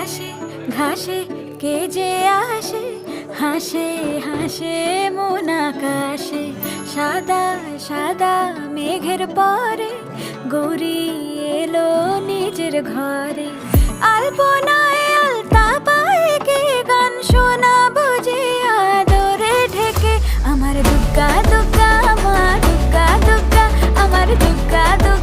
ঘাসে ঘাসে কে যে আসে, হাসে হাসে মন আকাশে। সাদা সাদা মেঘের পরে গৌরী এলো নিজের ঘরে। আলপনায় আলতা পায়ে কে গান শোনাবো যে আদরে ঢেকে। আমার দুগ্গা দুগ্গা মা দুগ্গা দুগ্গা, আমার দুগ্গা দুগ্গা